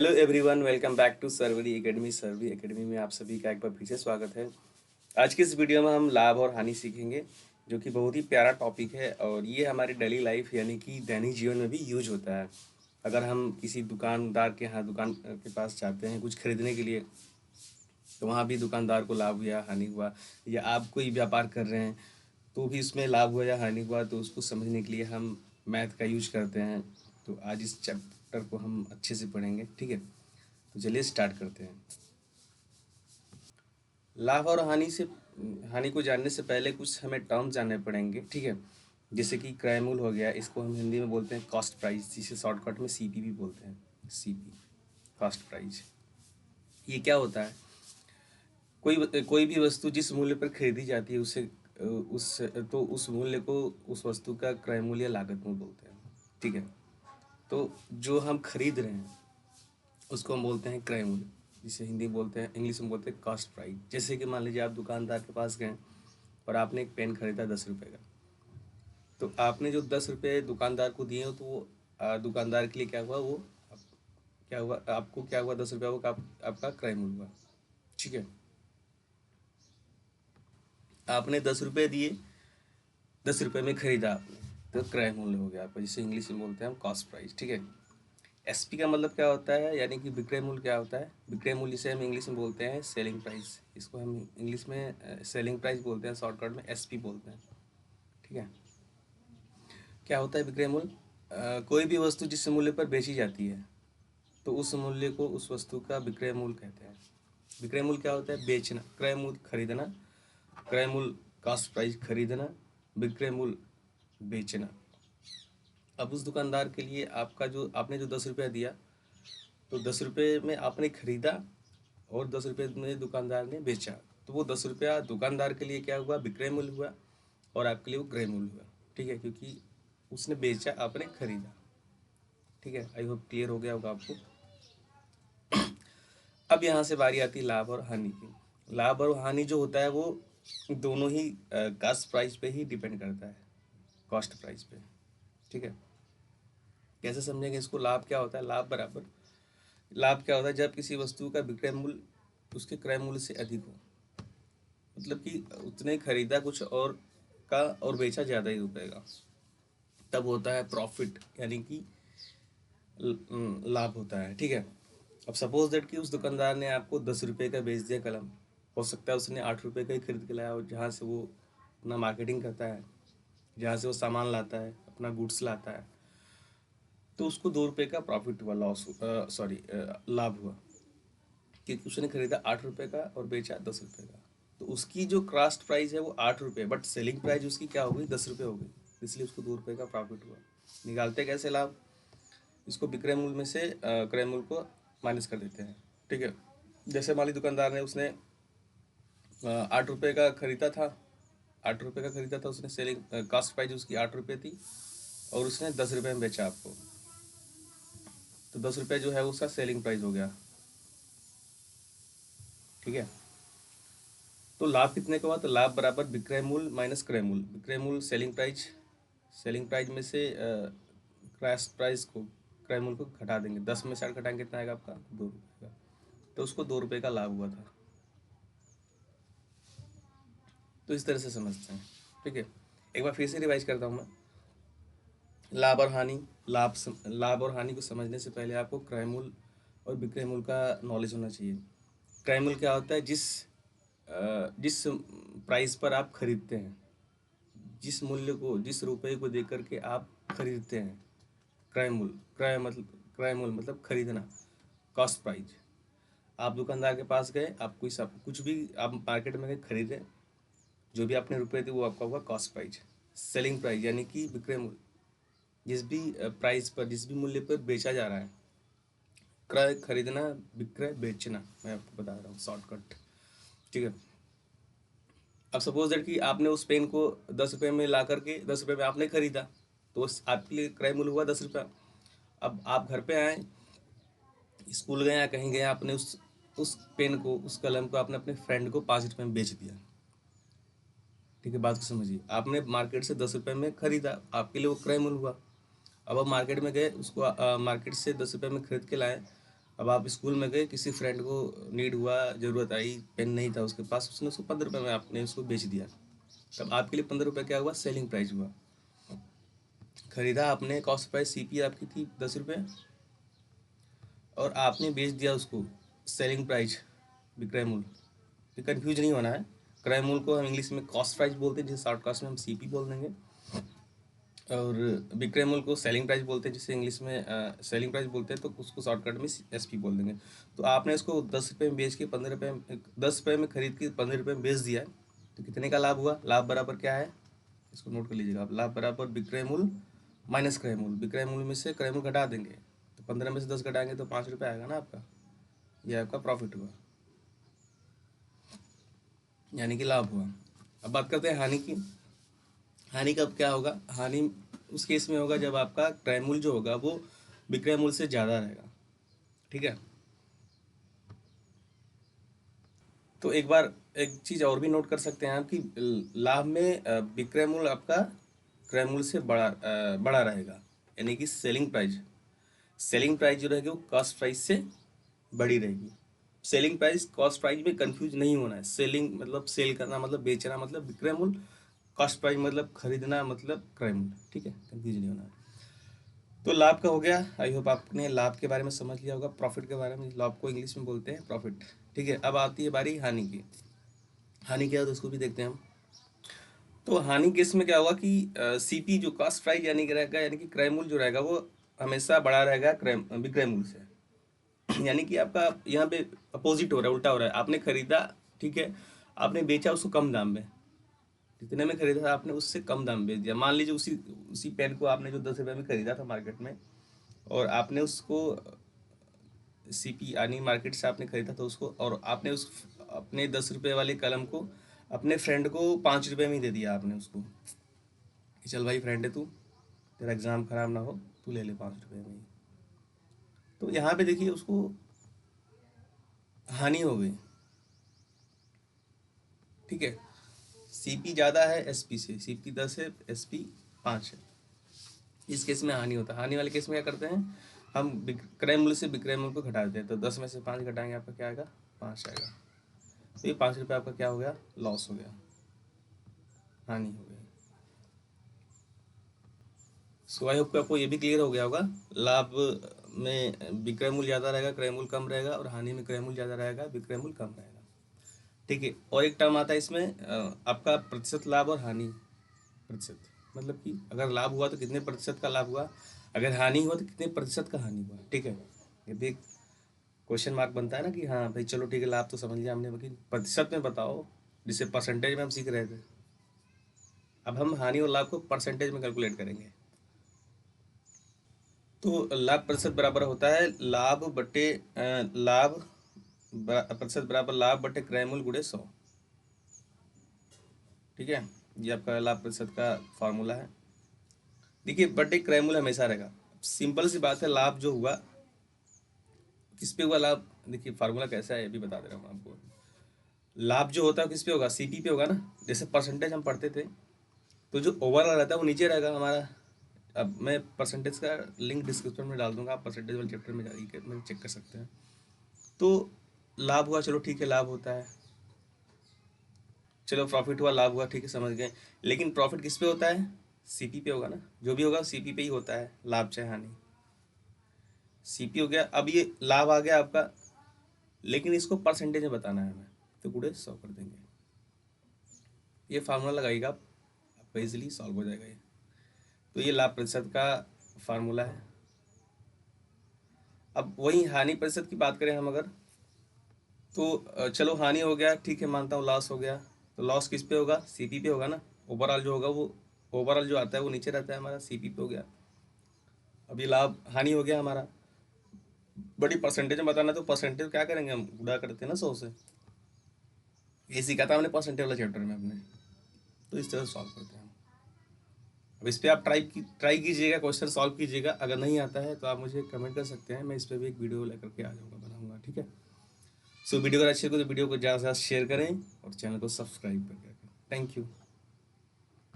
Hello everyone, welcome back to Sarvari academy. Sarvari academy में आप सभी का एक बार फिर से स्वागत है। आज की इस वीडियो में हम लाभ और हानि सीखेंगे, जो कि बहुत ही प्यारा टॉपिक है और ये हमारी डेली लाइफ यानी कि दैनिक जीवन में भी यूज होता है। अगर हम किसी दुकानदार के यहाँ दुकान के पास जाते हैं कुछ खरीदने के लिए, तो वहाँ भी दुकानदार को लाभ या हानि हुआ, या आप कोई व्यापार कर रहे हैं तो भी उसमें लाभ हुआ या हानि हुआ, तो उसको समझने के लिए हम मैथ का यूज करते हैं। तो आज इस चैप्टर को हम अच्छे से पढ़ेंगे, ठीक है। तो चलिए स्टार्ट करते हैं। लाभ और हानि को जानने से पहले कुछ हमें टर्म जानने पड़ेंगे, ठीक है। जैसे कि क्रय मूल्य हो गया, इसको हम हिंदी में बोलते हैं कॉस्ट प्राइस, जिसे शॉर्टकट में सीपी भी बोलते हैं। सीपी, कॉस्ट प्राइस, ये क्या होता है? कोई भी वस्तु जिस मूल्य पर खरीदी जाती है उस मूल्य को उस वस्तु का क्रय मूल्य लागत मूल्य बोलते हैं, ठीक है। तो जो हम खरीद रहे हैं उसको हम बोलते हैं क्रय मूल्य, जिसे हिंदी में बोलते हैं, इंग्लिश में बोलते हैं कॉस्ट प्राइस। जैसे कि मान लीजिए आप दुकानदार के पास गए और आपने एक पेन खरीदा 10 रुपये का, तो आपने जो 10 रुपये दुकानदार को दिए हो, तो वो दुकानदार के लिए क्या हुआ, वो क्या हुआ, आपको क्या हुआ, 10 रुपया वो आपका क्रय मूल्य हुआ, ठीक है। आपने 10 रुपये दिए, 10 रुपये में खरीदा आपने, तो क्रय मूल्य हो गया आपका, जिसे इंग्लिश में बोलते हैं हम कॉस्ट प्राइस, ठीक है। एसपी का मतलब क्या होता है, यानी कि विक्रय मूल्य क्या होता है? विक्रय मूल्य से हम इंग्लिश में बोलते हैं सेलिंग प्राइस। इसको हम इंग्लिश में सेलिंग प्राइस बोलते हैं, शॉर्टकट में एसपी बोलते हैं, ठीक है। क्या होता है विक्रय मूल्य? कोई भी वस्तु जिस मूल्य पर बेची जाती है, तो उस मूल्य को उस वस्तु का विक्रय मूल्य कहते हैं। विक्रय मूल्य क्या होता है? बेचना। क्रय मूल्य खरीदना, क्रय मूल्य कॉस्ट प्राइस खरीदना, विक्रय मूल्य बेचना। अब उस दुकानदार के लिए आपने जो 10 रुपया दिया, तो 10 रुपये में आपने खरीदा और 10 रुपये में दुकानदार ने बेचा, तो वो 10 रुपया दुकानदार के लिए क्या हुआ? विक्रय मूल्य हुआ, और आपके लिए वो क्रय मूल्य हुआ, ठीक है, क्योंकि उसने बेचा, आपने खरीदा, ठीक है। आई होप क्लियर हो गया होगा आपको। अब यहाँ से बारी आती है लाभ और हानि की। लाभ और हानि जो होता है वो दोनों ही कॉस्ट प्राइस पे ही डिपेंड करता है, कॉस्ट प्राइस पे, ठीक है। कैसे समझेंगे इसको? लाभ क्या होता है? लाभ क्या होता है? जब किसी वस्तु का विक्रय मूल्य उसके क्रय मूल्य से अधिक हो, मतलब कि उतने खरीदा कुछ और का और बेचा ज़्यादा ही रुपए का, तब होता है प्रॉफिट, यानी कि लाभ होता है, ठीक है। अब सपोज दैट कि उस दुकानदार ने आपको 10 रुपये का बेच दिया कलम, हो सकता है उसने 8 रुपये का ही खरीद के लाया, और जहाँ से वो अपना मार्केटिंग करता है, जहाँ से वो सामान लाता है, अपना गुड्स लाता है, तो उसको 2 रुपये का प्रॉफिट हुआ, लाभ हुआ, क्योंकि उसने खरीदा 8 रुपये का और बेचा 10 रुपये का। तो उसकी जो कॉस्ट प्राइस है वो 8 रुपये, बट सेलिंग प्राइस उसकी क्या हो गई? 10 रुपये हो गई, इसलिए उसको 2 रुपये का प्रॉफिट हुआ। निकालते कैसे लाभ? इसको विक्रय मूल्य में से क्रय मूल्य को माइनस कर देते हैं, ठीक है। जैसे मान ली दुकानदार ने उसने 8 रुपये का खरीदा था, 8 रुपये का खरीदा था उसने, सेलिंग कॉस्ट प्राइस उसकी 8 रुपये थी, और उसने 10 रुपये में बेचा आपको, तो 10 रुपये जो है उसका सेलिंग प्राइस हो गया, ठीक है। तो लाभ कितने का हुआ? तो लाभ बराबर विक्रय मूल्य माइनस क्रय मूल्य। विक्रय मूल्य सेलिंग प्राइस में से कॉस्ट प्राइस को, क्रय मूल्य को घटा देंगे, 10 में से 8 घटाएंगे, कितना आएगा आपका? 2 रुपये का। तो उसको 2 रुपये का लाभ हुआ था। तो इस तरह से समझते हैं, ठीक है। एक बार फिर से रिवाइज करता हूँ मैं। लाभ और हानि, लाभ और हानि को समझने से पहले आपको क्रय मूल्य और विक्रय मूल्य का नॉलेज होना चाहिए। क्रय मूल्य क्या होता है? जिस प्राइस पर आप खरीदते हैं, जिस रुपए को देकर के आप खरीदते हैं, क्रय मूल्य मतलब खरीदना, कॉस्ट प्राइस। आप दुकानदार के पास गए, आप कुछ भी आप मार्केट में गए खरीदे, जो भी आपने रुपए थे वो आपका हुआ कॉस्ट प्राइस। सेलिंग प्राइस यानी कि विक्रय मूल्य, जिस भी प्राइस पर, जिस भी मूल्य पर बेचा जा रहा है। क्रय खरीदना, विक्रय बेचना, मैं आपको बता रहा हूँ शॉर्टकट, ठीक है। अब सपोज दैट कि आपने उस पेन को 10 रुपये में ला करके 10 रुपये में आपने खरीदा, तो आपके लिए क्रय मूल्य हुआ 10 रुपया। अब आप घर पे आए, स्कूल गए या कहीं गए, आपने उस पेन को, उस कलम को आपने अपने फ्रेंड को 5 रुपये में बेच दिया, ठीक है। बात को समझिए, आपने मार्केट से 10 रुपये में खरीदा, आपके लिए वो क्रय मूल्य हुआ। अब आप मार्केट में गए, उसको मार्केट से 10 रुपये में खरीद के लाए, अब आप स्कूल में गए, किसी फ्रेंड को नीड हुआ, ज़रूरत आई, पेन नहीं था उसके पास, उसने उसको 15 रुपये में आपने उसको बेच दिया। तब आपके लिए 15 रुपये क्या हुआ? सेलिंग प्राइस हुआ। खरीदा आपने, कॉस्ट प्राइस CP आपकी थी 10 रुपये, और आपने बेच दिया उसको सेलिंग प्राइस, विक्रय मूल्य। कन्फ्यूज नहीं होना है, क्रय मूल्य को हम इंग्लिश में कॉस्ट प्राइस बोलते हैं, जिसे शॉर्टकट में हम CP बोल देंगे, और विक्रय मूल्य को सेलिंग प्राइस बोलते हैं, जिसे इंग्लिश में सेलिंग प्राइस बोलते हैं, तो उसको शॉर्टकट में SP बोल देंगे। तो आपने इसको 10 रुपये में बेच के 15 रुपये, 10 रुपये में खरीद के 15 रुपये में बेच दिया, तो कितने का लाभ हुआ? लाभ बराबर क्या है, इसको नोट कर लीजिएगा आप। लाभ बराबर विक्रय मूल्य माइनस क्रय मूल्य। विक्रय मूल्य में से क्रय मूल्य घटा देंगे, तो 15 में से 10 घटाएंगे तो 5 रुपये आएगा ना आपका, यह आपका प्रॉफिट हुआ, यानी कि लाभ हुआ। अब बात करते हैं हानि की। हानि कब क्या होगा? हानि उस केस में होगा जब आपका क्रय मूल्य जो होगा वो विक्रय मूल्य से ज़्यादा रहेगा, ठीक है। तो एक बार एक चीज़ और भी नोट कर सकते हैं आप कि लाभ में विक्रय मूल्य आपका क्रय मूल्य से बड़ा रहेगा, यानी कि सेलिंग प्राइस जो रहेगी वो कॉस्ट प्राइस से बड़ी रहेगी। सेलिंग प्राइस कॉस्ट प्राइस में कंफ्यूज नहीं होना है। सेलिंग मतलब सेल करना, मतलब बेचना, मतलब विक्रय मूल्य। कॉस्ट प्राइस मतलब खरीदना, मतलब क्रय मूल्य, ठीक है, कंफ्यूज नहीं होना है। तो लाभ का हो गया। आई होप आपने लाभ के बारे में समझ लिया होगा। प्रॉफिट के बारे में, लाभ को इंग्लिश में बोलते हैं प्रॉफिट, ठीक है। अब आती है बारी हानि की। हानि क्या है तो उसको भी देखते हैं हम। तो हानि केस में क्या होगा कि CP जो कॉस्ट प्राइस यानी कि रहेगा, यानी कि क्रय मूल्य जो रहेगा वो हमेशा बड़ा रहेगा विक्रय मूल्य से। यानी कि आपका यहाँ पे अपोजिट हो रहा है, उल्टा हो रहा है। आपने खरीदा, ठीक है, आपने बेचा उसको कम दाम में, जितने में खरीदा था आपने उससे कम दाम में बेच दिया। मान लीजिए उसी उसी पेन को आपने जो 10 रुपये में खरीदा था मार्केट में, और आपने उसको CP यानी मार्केट से आपने खरीदा था उसको, और आपने उस अपने 10 रुपये वाले कलम को अपने फ्रेंड को 5 रुपये में ही दे दिया आपने उसको, कि चल भाई फ्रेंड है तू, तेरा एग्ज़ाम खराब ना हो, तू ले ले 5 रुपये में ही। तो यहाँ पे देखिए उसको हानि हो गई, ठीक है। CP ज़्यादा है SP से, CP 10 है, SP 5 है। इस केस में हानि होता है। हानि वाले केस में क्या करते हैं हम? क्रय मूल्य से विक्रय मूल्य को घटा देते हैं। तो 10 में से 5 घटाएंगे, आपका क्या आएगा? 5 आएगा। तो ये 5 रुपये आपका क्या हो गया? लॉस हो गया, हानि हो गई। सो आई होप आपको ये भी क्लियर हो गया होगा। लाभ में विक्रय मूल्य ज़्यादा रहेगा, क्रय मूल्य कम रहेगा, और हानि में क्रय मूल्य ज़्यादा रहेगा, विक्रय मूल्य कम रहेगा, ठीक है। और एक टर्म आता है इसमें आपका प्रतिशत लाभ और हानि प्रतिशत। मतलब कि अगर लाभ हुआ तो कितने प्रतिशत का लाभ हुआ, अगर हानि हुआ तो कितने प्रतिशत का हानि हुआ, ठीक है। ये भी क्वेश्चन मार्क बनता है ना कि हाँ भाई चलो ठीक है, लाभ तो समझ लिया हमने, लेकिन प्रतिशत में बताओ, जिसे परसेंटेज में हम सीख रहे थे। अब हम हानि और लाभ को परसेंटेज में कैलकुलेट करेंगे। तो लाभ प्रतिशत बराबर होता है लाभ बटे प्रतिशत बराबर लाभ बटे क्रय मूल्य गुणे 100, ठीक है। ये आपका लाभ प्रतिशत का फॉर्मूला है। देखिए बटे क्रय मूल्य हमेशा रहेगा। सिंपल सी बात है, लाभ जो हुआ किस पे हुआ लाभ? देखिए फार्मूला कैसा है ये भी बता दे रहा हूँ आपको। लाभ जो होता है किस पे होगा? CP पे होगा ना। जैसे परसेंटेज हम पढ़ते थे, तो जो ओवरऑल रहता है वो नीचे रहेगा हमारा। अब मैं परसेंटेज का लिंक डिस्क्रिप्शन में डाल दूंगा, आप परसेंटेज वाले चैप्टर में जाइए, चेक कर सकते हैं। तो लाभ हुआ, चलो ठीक है, लाभ होता है, चलो प्रॉफिट हुआ, लाभ हुआ, ठीक है, समझ गए। लेकिन प्रॉफिट किस पे होता है? CP पे होगा ना। जो भी होगा CP पे ही होता है, लाभ चाहे हानि। CP हो गया। अब ये लाभ आ गया आपका, लेकिन इसको परसेंटेज में बताना है हमें, तो गुणे 100 कर देंगे। ये फार्मूला लगाइएगा आप, आपका इजीली सॉल्व हो जाएगा ये। तो ये लाभ प्रतिशत का फार्मूला है। अब वही हानि प्रतिशत की बात करें हम अगर, तो चलो हानि हो गया, ठीक है, मानता हूँ लॉस हो गया। तो लॉस किस पे होगा? CP पे होगा ना। ओवरऑल जो होगा वो, ओवरऑल जो आता है वो नीचे रहता है हमारा, CP पे हो गया। अब ये लाभ हानि हो गया हमारा। बड़ी परसेंटेज में बताना, तो परसेंटेज क्या करेंगे हम? गुणा करते हैं ना 100 से। ये सीखा था हमने परसेंटेज वाला चैप्टर में अपने। तो इस तरह सॉल्व करते हैं हम। अब इस पर आप ट्राई कीजिएगा, क्वेश्चन सॉल्व कीजिएगा। अगर नहीं आता है तो आप मुझे कमेंट कर सकते हैं, मैं इस पर भी एक वीडियो लेकर के आ जाऊँगा, बनाऊँगा, ठीक है। सो वीडियो अगर अच्छी लगे तो वीडियो को ज़्यादा से ज़्यादा शेयर करें और चैनल को सब्सक्राइब करें। Thank you.